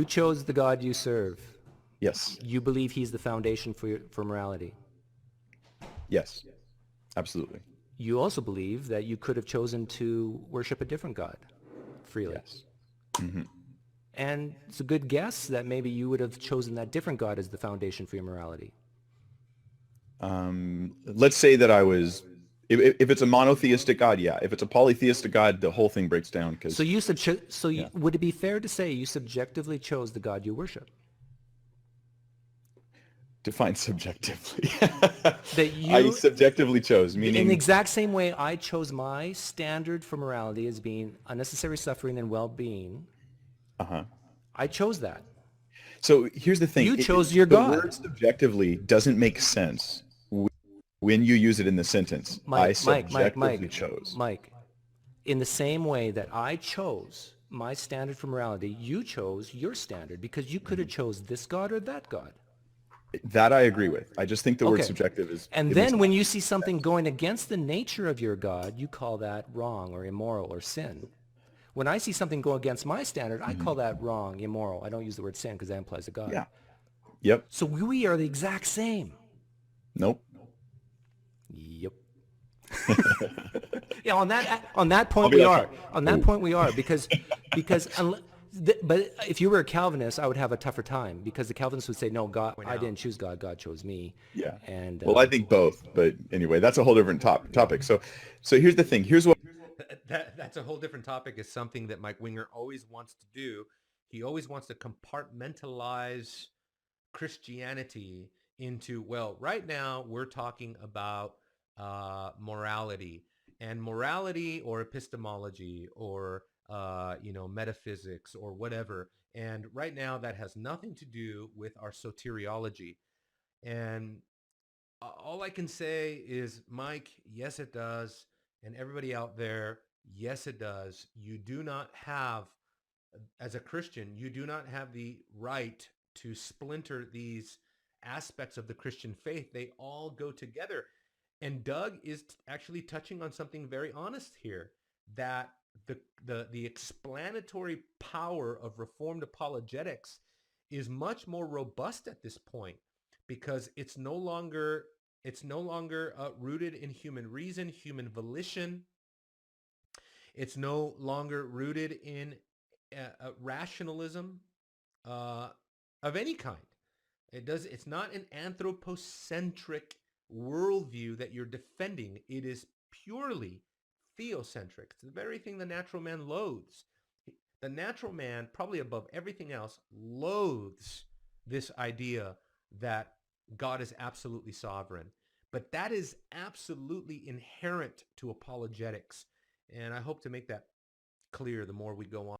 You chose the God you serve. Yes. You believe he's the foundation for morality. Yes. Absolutely. You also believe that you could have chosen to worship a different God freely. Yes. Hmm. And it's a good guess that maybe you would have chosen that different God as the foundation for your morality. Let's say that I was, if it's a monotheistic God, yeah. If it's a polytheistic God, the whole thing breaks down because, yeah. Would it be fair to say you subjectively chose the God you worship? Define subjectively. That I you, subjectively chose, in the meaning, exact same way I chose my standard for morality as being unnecessary suffering and well-being, uh-huh. I chose that. So here's the thing. You chose your The God. word subjectively doesn't make sense when you use it in the sentence. I subjectively chose. Mike, in the same way that I chose my standard for morality, you chose your standard because you could have chose this God or that God. That I agree with. I just think the word Okay. subjective is, And it makes then a when lot you of see something going against the nature of your God, you call that wrong or immoral or sin. When I see something go against my standard, I sense. call that wrong, immoral. I don't use the word sin because that implies a God. Yeah. Yep. So we are the exact same. Nope. Yep. Yeah, on that I'll point be we that are. time. On that Oh. point we are because but if you were a Calvinist, I would have a tougher time because the Calvinists would say, "No, God, I didn't choose God. God chose me." Yeah. And Well, I think both, but anyway, that's a whole different topic. So here's the thing. Here's what. That's a whole different topic. Is something that Mike Winger always wants to do. He always wants to compartmentalize Christianity into, well, right now we're talking about morality and morality or epistemology or metaphysics or whatever. And right now that has nothing to do with our soteriology. And all I can say is, Mike, yes, it does. And everybody out there, yes, it does. You do not have, as a Christian, you do not have the right to splinter these aspects of the Christian faith. They all go together. And Doug is actually touching on something very honest here, that the explanatory power of Reformed apologetics is much more robust at this point because it's no longer rooted in human reason, human volition. It's no longer rooted in rationalism uh, of any kind. It's not an anthropocentric worldview that you're defending. It is purely theocentric. It's the very thing the natural man loathes. The natural man, probably above everything else, loathes this idea that God is absolutely sovereign. But that is absolutely inherent to apologetics. And I hope to make that clear the more we go on.